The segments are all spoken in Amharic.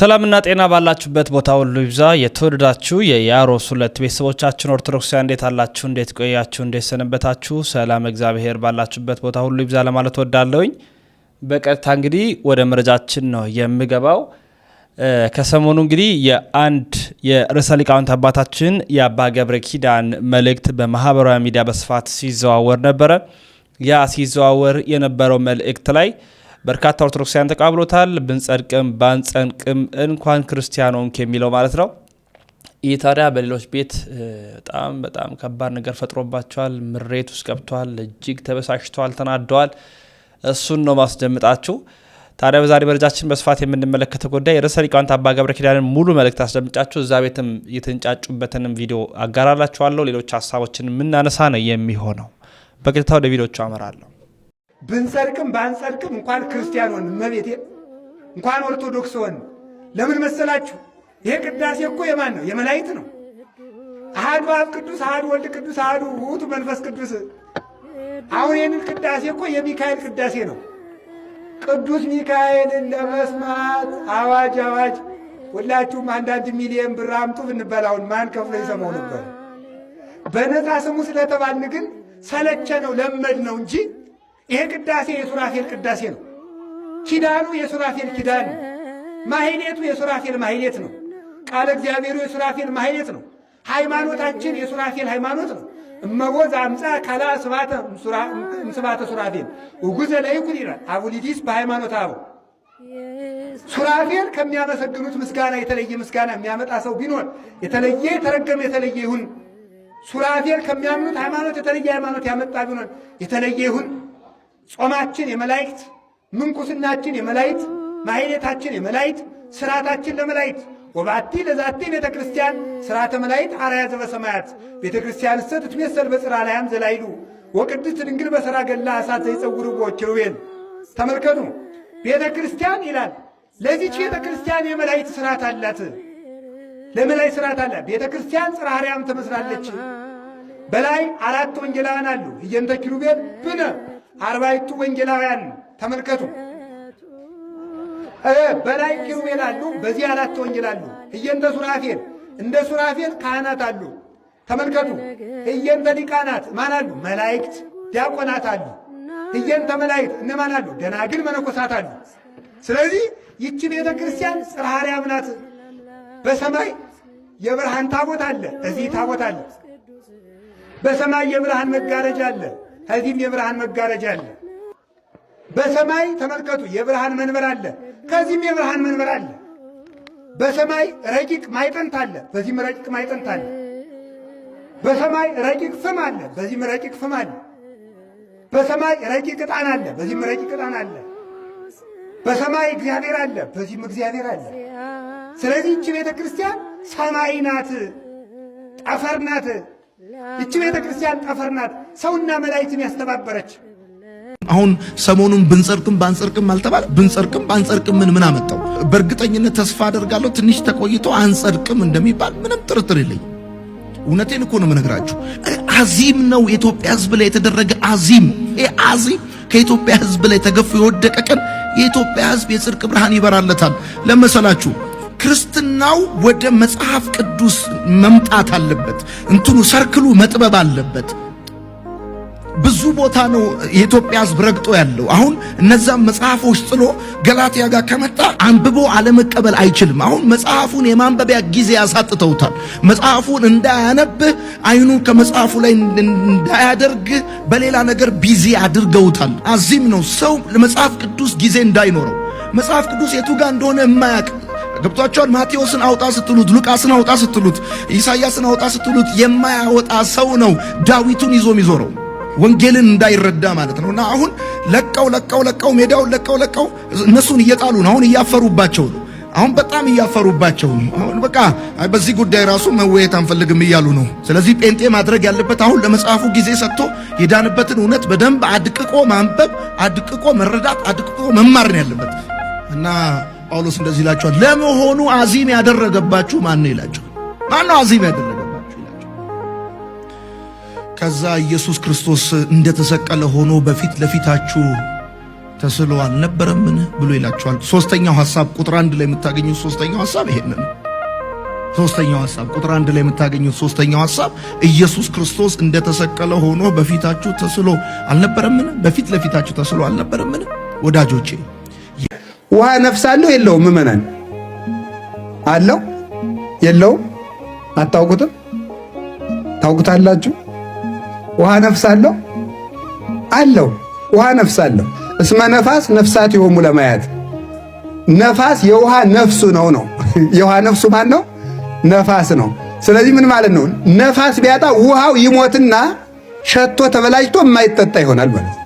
ሰላምና ጤና ባላችሁበት ቦታ ሁሉ ይብዛ። የተወደዳችሁ የያሮስ ሁለት ቤተሰቦቻችን ኦርቶዶክሳውያን እንዴት አላችሁ? እንዴት ቆያችሁ? እንዴት ሰነበታችሁ? ሰላም እግዚአብሔር ባላችሁበት ቦታ ሁሉ ይብዛ ለማለት ወዳለሁኝ። በቀጥታ እንግዲህ ወደ መረጃችን ነው የምገባው። ከሰሞኑ እንግዲህ የአንድ የርዕሰ ሊቃውንት አባታችን የአባ ገብረ ኪዳን መልእክት በማህበራዊ ሚዲያ በስፋት ሲዘዋወር ነበረ። ያ ሲዘዋወር የነበረው መልእክት ላይ በርካታ ኦርቶዶክሳውያን ተቀብሎታል። ብንጸድቅም ባንጸድቅም እንኳን ክርስቲያን ሆንክ የሚለው ማለት ነው። ይህ ታዲያ በሌሎች ቤት በጣም ከባድ ነገር ፈጥሮባቸዋል። ምሬት ውስጥ ገብተዋል። እጅግ ተበሳጭተዋል፣ ተናደዋል። እሱን ነው ማስደምጣችሁ። ታዲያ በዛሬ መረጃችን በስፋት የምንመለከተው ጉዳይ ርዕሰ ሊቃውንት አባ ገብረ ኪዳንን ሙሉ መልእክት አስደምጫችሁ እዛ ቤትም የተንጫጩበትንም ቪዲዮ አጋራላችኋለሁ። ሌሎች ሀሳቦችን የምናነሳ ነው የሚሆነው። በቀጥታ ወደ ቪዲዮቹ አመራለሁ። ብንጸድቅም ባንጸድቅም እንኳን ክርስቲያን ሆን መቤቴ እንኳን ኦርቶዶክስ ሆን። ለምን መሰላችሁ? ይሄ ቅዳሴ እኮ የማን ነው? የመላእክት ነው። አሐዱ አብ ቅዱስ፣ አሐዱ ወልድ ቅዱስ፣ አሐዱ ውእቱ መንፈስ ቅዱስ። አሁን ይህንን ቅዳሴ እኮ የሚካኤል ቅዳሴ ነው። ቅዱስ ሚካኤልን ለመስማት አዋጅ አዋጅ! ሁላችሁም አንዳንድ ሚሊዮን ብር አምጡ ብንበላውን ማን ከፍሎ ይሰማው ነበር? በነፃ ስሙ ስለተባልን ግን ሰለቸ ነው ለመድ ነው እንጂ ይሄ ቅዳሴ የሱራፌል ቅዳሴ ነው። ኪዳኑ የሱራፌል ኪዳን ነው። ማሕሌቱ የሱራፌል ማሕሌት ነው። ቃለ እግዚአብሔሩ የሱራፌል ማሕሌት ነው። ሃይማኖታችን የሱራፌል ሃይማኖት ነው። እመቦዝ አምፃ ካላ ስባተ ሱራፌል ውጉዘ ለይኩን ይላል አቡሊዲስ በሃይማኖት አበው። ሱራፌል ከሚያመሰግኑት ምስጋና የተለየ ምስጋና የሚያመጣ ሰው ቢኖር የተለየ የተረገመ የተለየ ይሁን። ሱራፌል ከሚያምኑት ሃይማኖት የተለየ ሃይማኖት ያመጣ ቢኖር የተለየ ይሁን። ጾማችን የመላእክት፣ ምንኩስናችን የመላእክት፣ ማሕሌታችን የመላእክት፣ ስርዓታችን ለመላእክት። ወባቲ ለዛቲ ቤተ ክርስቲያን ስርዓተ መላእክት አርአያ ዘበሰማያት ቤተ ክርስቲያን እሰት ትሜሰል በጽርሐ ላያም ዘላይሉ ወቅድስት ድንግል በሰረገላ እሳት ዘይጸውርዎ ኪሩቤል። ተመልከቱ፣ ቤተ ክርስቲያን ይላል። ለዚች ቤተ ክርስቲያን የመላእክት ስርዓት አላት። ለመላእክት ስርዓት አላት። ቤተ ክርስቲያን ጽርሐ አርያም ትመስላለች። በላይ 4 ወንጌላውያን አሉ። እየንተ ኪሩቤል ብነ 40 ወንጌላውያን ተመልከቱ። በላይ ኪሩቤል አሉ፣ በዚህ 4 ወንጌል አሉ። እየንተ ሱራፌል እንደ ሱራፌል ካህናት አሉ። ተመልከቱ። እየንተ ሊቃናት ማን አሉ? መላእክት ዲያቆናት አሉ። እየንተ መላእክት እነማን አሉ? ደናግል መነኮሳት አሉ። ስለዚህ ይቺ ቤተ ክርስቲያን ጽርሐ አርያም ናት። በሰማይ የብርሃን ታቦት አለ፣ እዚህ ታቦት አለ። በሰማይ የብርሃን መጋረጃ አለ፣ ከዚህም የብርሃን መጋረጃ አለ። በሰማይ ተመልከቱ የብርሃን መንበር አለ፣ ከዚህም የብርሃን መንበር አለ። በሰማይ ረቂቅ ማዕጠንት አለ፣ በዚህም ረቂቅ ማዕጠንት አለ። በሰማይ ረቂቅ ፍም አለ፣ በዚህም ረቂቅ ፍም አለ። በሰማይ ረቂቅ ዕጣን አለ፣ በዚህም ረቂቅ ዕጣን አለ። በሰማይ እግዚአብሔር አለ፣ በዚህም እግዚአብሔር አለ። ስለዚህ ይቺ ቤተ ክርስቲያን ሰማይ ናት፣ ጠፈር ናት። ይቺ ቤተ ክርስቲያን ጠፈር ናት፣ ሰውና መላእክትን ያስተባበረች። አሁን ሰሞኑን ብንጸድቅም ባንጸድቅም አልተባለ። ብንጸድቅም ባንጸድቅም ምን አመጣው? በእርግጠኝነት ተስፋ አደርጋለሁ ትንሽ ተቆይቶ አንጸድቅም እንደሚባል ምንም ጥርጥር የለኝም። እውነቴን እኮ ነው የምነግራችሁ። አዚም ነው የኢትዮጵያ ሕዝብ ላይ የተደረገ አዚም። ይሄ አዚም ከኢትዮጵያ ሕዝብ ላይ ተገፎ የወደቀ ቀን የኢትዮጵያ ሕዝብ የጽድቅ ብርሃን ይበራለታል። ለመሰላችሁ ክርስትናው ወደ መጽሐፍ ቅዱስ መምጣት አለበት። እንትኑ ሰርክሉ መጥበብ አለበት። ብዙ ቦታ ነው የኢትዮጵያ ሕዝብ ረግጦ ያለው። አሁን እነዛም መጽሐፎች ጥሎ ገላትያ ጋር ከመጣ አንብቦ አለመቀበል አይችልም። አሁን መጽሐፉን የማንበቢያ ጊዜ ያሳጥተውታል። መጽሐፉን እንዳያነብህ አይኑን ከመጽሐፉ ላይ እንዳያደርግ በሌላ ነገር ቢዚ አድርገውታል። አዚም ነው ሰው ለመጽሐፍ ቅዱስ ጊዜ እንዳይኖረው። መጽሐፍ ቅዱስ የቱ ጋር እንደሆነ የማያውቅ ገብቷቸዋል። ማቴዎስን አውጣ ስትሉት፣ ሉቃስን አውጣ ስትሉት፣ ኢሳይያስን አውጣ ስትሉት የማያወጣ ሰው ነው ዳዊቱን ይዞ የሚዞረው ወንጌልን እንዳይረዳ ማለት ነውና አሁን ለቀው ሜዳውን ለቀው እነሱን እየጣሉ ነው። አሁን እያፈሩባቸው ነው። አሁን በጣም እያፈሩባቸው ነው። አሁን በቃ በዚህ ጉዳይ ራሱ መወየት አንፈልግም እያሉ ነው። ስለዚህ ጴንጤ ማድረግ ያለበት አሁን ለመጽሐፉ ጊዜ ሰጥቶ የዳንበትን እውነት በደንብ አድቅቆ ማንበብ፣ አድቅቆ መረዳት፣ አድቅቆ መማር ነው ያለበት እና ጳውሎስ እንደዚህ ይላቸዋል። ለመሆኑ አዚም ያደረገባችሁ ማን ነው ይላቸው። ማን ነው አዚም ያደረገባችሁ ይላቸው። ከዛ ኢየሱስ ክርስቶስ እንደተሰቀለ ሆኖ በፊት ለፊታችሁ ተስሎ አልነበረምን ብሎ ይላቸዋል። ሶስተኛው ሐሳብ ቁጥር 1 ላይ የምታገኙት ሶስተኛው ሐሳብ ይሄንን ሶስተኛው ሐሳብ ቁጥር 1 ላይ የምታገኙት ሶስተኛው ሐሳብ ኢየሱስ ክርስቶስ እንደተሰቀለ ሆኖ በፊታችሁ ተስሎ አልነበረምን? በፊት ለፊታችሁ ተስሎ አልነበረምን? ወዳጆቼ ውሃ ነፍስ አለው የለውም? ምእመናን አለው የለውም? አታውቁትም? ታውቁታላችሁ? ውሃ ነፍስ አለው አለው። ውሃ ነፍስ አለው። እስመ ነፋስ ነፍሳት ይሆሙ ለማያት ነፋስ የውሃ ነፍሱ ነው። የውሃ ነፍሱ ማን ነው? ነፋስ ነው። ስለዚህ ምን ማለት ነው? ነፋስ ቢያጣ ውሃው ይሞትና ሸቶ ተበላሽቶ የማይጠጣ ይሆናል ማለት ነው።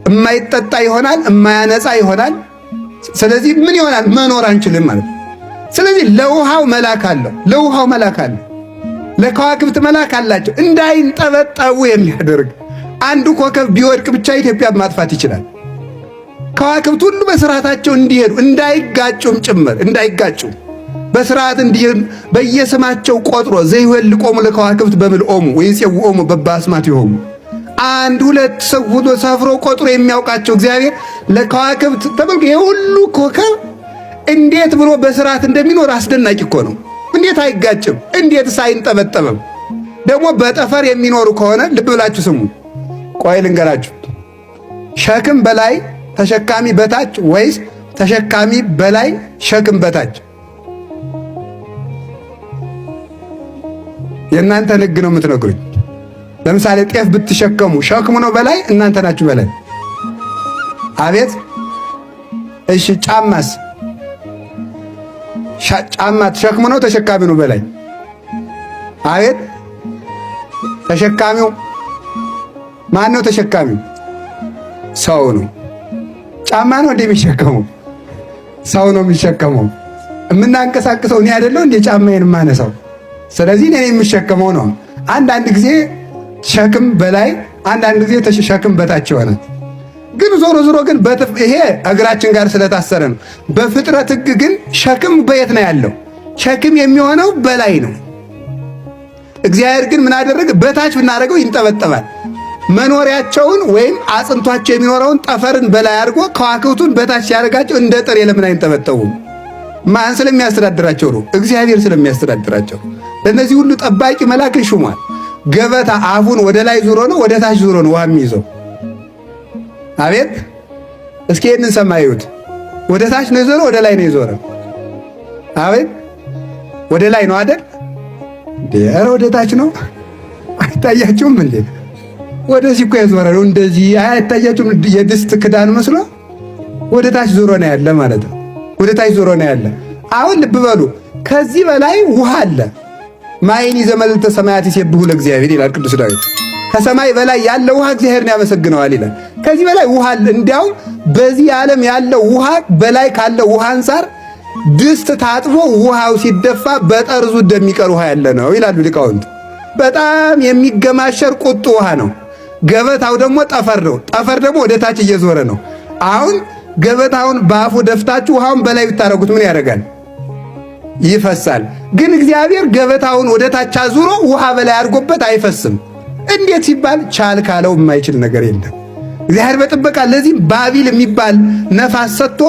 የማይጠጣ ይሆናል፣ የማያነጻ ይሆናል። ስለዚህ ምን ይሆናል? መኖር አንችልም ማለት ነው። ስለዚህ ለውሃው መልአክ አለው፣ ለውሃው መልአክ አለው፣ ለከዋክብት መልአክ አላቸው እንዳይንጠበጠቡ የሚያደርግ። አንዱ ኮከብ ቢወድቅ ብቻ ኢትዮጵያ ማጥፋት ይችላል። ከዋክብት ሁሉ በስርዓታቸው እንዲሄዱ እንዳይጋጩም ጭምር እንዳይጋጩ በስርዓት እንዲሄዱ በየስማቸው ቆጥሮ ዘይወልቆሙ ለከዋክብት በምልኦሙ ወይጼውኦሙ በበአስማቲሆሙ አንድ ሁለት ሰው ሁሉ ሰፍሮ ቆጥሮ የሚያውቃቸው እግዚአብሔር ለከዋክብት ተመልከ። የሁሉ ኮከብ እንዴት ብሎ በስርዓት እንደሚኖር አስደናቂ እኮ ነው። እንዴት አይጋጭም? እንዴት ሳይንጠበጠብም? ደግሞ በጠፈር የሚኖሩ ከሆነ ልብ ብላችሁ ስሙ። ቆይ ልንገራችሁ። ሸክም በላይ ተሸካሚ በታች ወይስ ተሸካሚ በላይ ሸክም በታች? የእናንተን ሕግ ነው የምትነግሩኝ። ለምሳሌ ጤፍ ብትሸከሙ ሸክሙ ነው በላይ፣ እናንተ ናችሁ በላይ። አቤት! እሺ ጫማስ? ጫማ ተሸክሙ ነው ተሸካሚ ነው በላይ? አቤት! ተሸካሚው ማን ነው? ተሸካሚው ሰው ነው። ጫማ ነው እንዴ የሚሸከመው? ሰው ነው የሚሸከመው። የምናንቀሳቅሰው እኔ አይደለሁ እንዴ ጫማዬን የማነሳው? ስለዚህ እኔ የምሸከመው ነው። አንዳንድ ጊዜ ሸክም በላይ፣ አንዳንድ ጊዜ ሸክም በታች ይሆናል። ግን ዞሮ ዞሮ ግን ይሄ እግራችን ጋር ስለታሰረ ነው። በፍጥረት ሕግ ግን ሸክም በየት ነው ያለው? ሸክም የሚሆነው በላይ ነው። እግዚአብሔር ግን ምን አደረገ? በታች ብናደርገው ይንጠበጠባል። መኖሪያቸውን ወይም አጽንቷቸው የሚኖረውን ጠፈርን በላይ አድርጎ ከዋክብቱን በታች ሲያደርጋቸው እንደ ጥሬ ለምን አይንጠበጠቡም? ማን ስለሚያስተዳድራቸው ነው? እግዚአብሔር ስለሚያስተዳድራቸው። ለእነዚህ ሁሉ ጠባቂ መልአክን ሹሟል። ገበታ አፉን ወደ ላይ ዙሮ ነው ወደ ታች ዙሮ ነው ውሃ የሚይዘው? አቤት! እስኪ ይህንን ሰማዩት። ወደ ታች ነው የዞረው ወደ ላይ ነው የዞረው? አቤት! ወደ ላይ ነው አይደል? ኧረ ወደ ታች ነው። አይታያችሁም እንዴ? ወደዚህ እኮ የዞረ ነው። እንደዚህ አይታያችሁም? የድስት ክዳን መስሎ ወደ ታች ዞሮ ነው ያለ ማለት ነው። ወደ ታች ዞሮ ነው ያለ። አሁን ልብ በሉ፣ ከዚህ በላይ ውሃ አለ። ማይኒ ዘመልዕልተ ሰማያት ይሴብሑ ለእግዚአብሔር ይላል ቅዱስ ዳዊት። ከሰማይ በላይ ያለ ውሃ እግዚአብሔርን ያመሰግነዋል ይላል። ከዚህ በላይ ውሃ አለ። እንዲያውም በዚህ ዓለም ያለው ውሃ በላይ ካለው ውሃ አንጻር ድስት ታጥቦ ውሃው ሲደፋ በጠርዙ እንደሚቀር ውሃ ያለ ነው ይላሉ ሊቃውንት። በጣም የሚገማሸር ቁጡ ውሃ ነው። ገበታው ደግሞ ጠፈር ነው። ጠፈር ደግሞ ወደ ታች እየዞረ ነው። አሁን ገበታውን በአፉ ደፍታችሁ ውሃውን በላይ ብታረጉት ምን ያደርጋል? ይፈሳል። ግን እግዚአብሔር ገበታውን ወደ ታች አዙሮ ውሃ በላይ አድርጎበት አይፈስም። እንዴት ሲባል ቻል ካለው የማይችል ነገር የለም። እግዚአብሔር በጥበቃ ለዚህም ባቢል የሚባል ነፋስ ሰጥቶ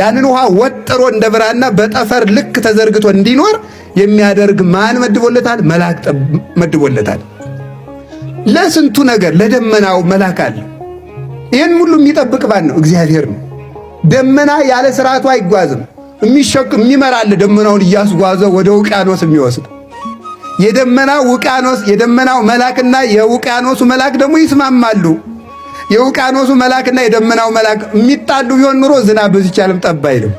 ያንን ውሃ ወጥሮ እንደ ብራና በጠፈር ልክ ተዘርግቶ እንዲኖር የሚያደርግ ማን መድቦለታል? መልአክ መድቦለታል። ለስንቱ ነገር ለደመናው መልአክ አለ። ይህን ሁሉ የሚጠብቅ ማን ነው? እግዚአብሔር ነው። ደመና ያለ ስርዓቱ አይጓዝም። የሚመራል ደመናውን እያስጓዘ ወደ ውቅያኖስ የሚወስድ የደመናው መልአክና የውቅያኖሱ መልአክ ደግሞ ይስማማሉ። የውቅያኖሱ መልአክና የደመናው መልአክ የሚጣሉ ቢሆን ኑሮ ዝናብ በዚህች ዓለም ጠብ አይልም።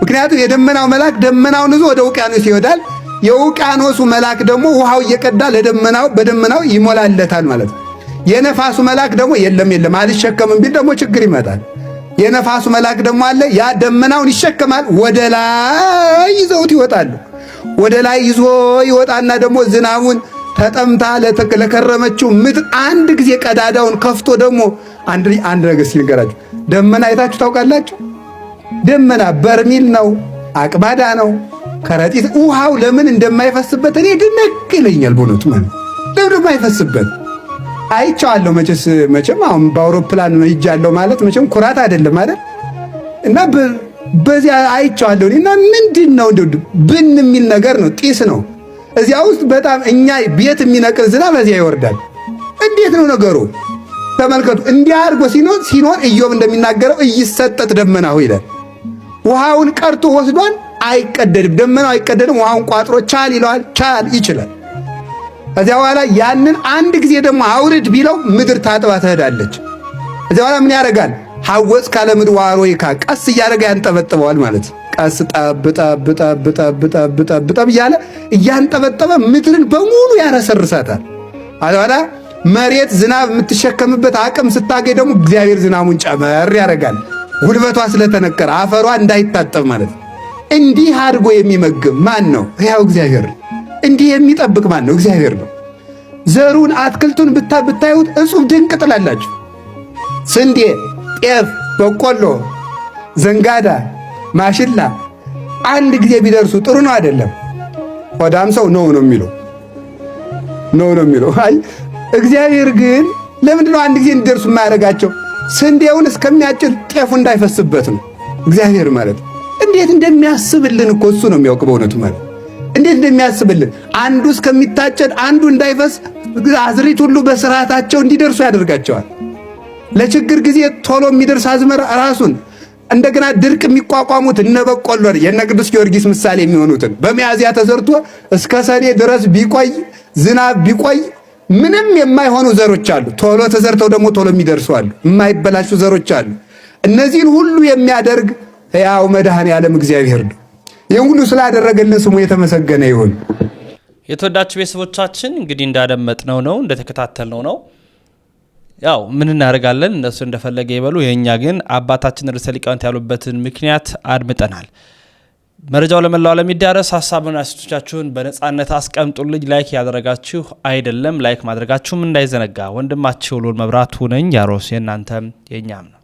ምክንያቱም የደመናው መልአክ ደመናውን ይዞ ወደ ውቅያኖስ ይወዳል። የውቅያኖሱ መልአክ ደግሞ ውሃው እየቀዳ በደመናው ይሞላለታል ማለት ነው። የነፋሱ መልአክ ደግሞ የለም አልሸከምም ቢል ደግሞ ችግር ይመጣል። የነፋሱ መልአክ ደግሞ አለ። ያ ደመናውን ይሸከማል፣ ወደ ላይ ይዘውት ይወጣሉ። ወደ ላይ ይዞ ይወጣና ደግሞ ዝናቡን ተጠምታ ለከረመችው ምድር አንድ ጊዜ ቀዳዳውን ከፍቶ ደግሞ አንድ ነገር ሲልገራችሁ፣ ደመና አይታችሁ ታውቃላችሁ? ደመና በርሚል ነው፣ አቅባዳ ነው፣ ከረጢት። ውሃው ለምን እንደማይፈስበት እኔ ድንቅ ይለኛል በእውነቱ ማለት ለምን እንደማይፈስበት አይቼዋለሁ። መቼም አሁን በአውሮፕላን ሄጃለሁ ማለት መቼም ኩራት አይደለም አይደል? እና በዚያ አይቼዋለሁ እና ምንድነው ብን የሚል ነገር ነው፣ ጢስ ነው እዚያ ውስጥ በጣም እኛ ቤት የሚነቅል ዝናብ በዚያ ይወርዳል። እንዴት ነው ነገሩ? ተመልከቱ። እንዲህ አድርጎ ሲኖር ኢዮብ እንደሚናገረው እይሰጠጥ ደመናሁ ይላል። ውሃውን ቀርቶ ወስዷን አይቀደድም፣ ደመናው አይቀደድም። ውሃውን ቋጥሮ ቻል ይለዋል፣ ቻል ይችላል። ከዚያ በኋላ ያንን አንድ ጊዜ ደግሞ አውርድ ቢለው ምድር ታጥባ ትሄዳለች። ከዚያ በኋላ ምን ያደርጋል? ሐወፅ ካለ ምድር ዋሮይካ ቀስ እያደረገ ያንጠበጥበዋል ማለት ቀስ ጠብ እያለ እያንጠበጠበ ምድርን በሙሉ ያረሰርሳታል። በኋላ መሬት ዝናብ የምትሸከምበት አቅም ስታገኝ ደግሞ እግዚአብሔር ዝናቡን ጨመር ያደርጋል። ጉልበቷ ስለተነከረ አፈሯ እንዳይታጠብ ማለት ነው። እንዲህ አድርጎ የሚመግብ ማን ነው? ሕያው እግዚአብሔር። እንዲህ የሚጠብቅ ማን ነው? እግዚአብሔር ነው። ዘሩን አትክልቱን ብታዩት እጹብ ድንቅ ጥላላችሁ። ስንዴ፣ ጤፍ፣ በቆሎ፣ ዘንጋዳ፣ ማሽላ አንድ ጊዜ ቢደርሱ ጥሩ ነው አይደለም? ሆዳም ሰው ነው የሚለው። አይ እግዚአብሔር ግን ለምንድን ነው አንድ ጊዜ እንዲደርሱ የማያደርጋቸው? ስንዴውን እስከሚያጭድ ጤፉ እንዳይፈስበት ነው እግዚአብሔር ማለት። እንዴት እንደሚያስብልን እኮ እሱ ነው የሚያውቅ በእውነቱ ማለት እንዴት እንደሚያስብልን። አንዱ እስከሚታጨድ አንዱ እንዳይፈስ አዝሪት ሁሉ በስርዓታቸው እንዲደርሱ ያደርጋቸዋል። ለችግር ጊዜ ቶሎ የሚደርስ አዝመራ ራሱን እንደገና ድርቅ የሚቋቋሙት እነ በቆሎ የነ ቅዱስ ጊዮርጊስ ምሳሌ የሚሆኑትን በሚያዝያ ተዘርቶ እስከ ሰኔ ድረስ ቢቆይ ዝናብ ቢቆይ ምንም የማይሆኑ ዘሮች አሉ። ቶሎ ተዘርተው ደግሞ ቶሎ የሚደርሱ አሉ። የማይበላሹ ዘሮች አሉ። እነዚህን ሁሉ የሚያደርግ ሕያው መድኃኔዓለም እግዚአብሔር ነው። ይህን ሁሉ ስላደረገልን ስሙ የተመሰገነ ይሁን። የተወዳችሁ ቤተሰቦቻችን እንግዲህ እንዳደመጥነው ነው እንደተከታተልነው ነው። ያው ምን እናደርጋለን፣ እነሱ እንደፈለገ ይበሉ። የኛ ግን አባታችን ርዕሰ ሊቃውንት ያሉበትን ምክንያት አድምጠናል። መረጃው ለመላው ዓለም ይዳረስ። ሀሳብና አስተያየቶቻችሁን በነጻነት አስቀምጡልኝ። ላይክ ያደረጋችሁ አይደለም ላይክ ማድረጋችሁም እንዳይዘነጋ። ወንድማችሁ ልዑል መብራቱ ነኝ። ያሮስ የእናንተም የኛም ነው።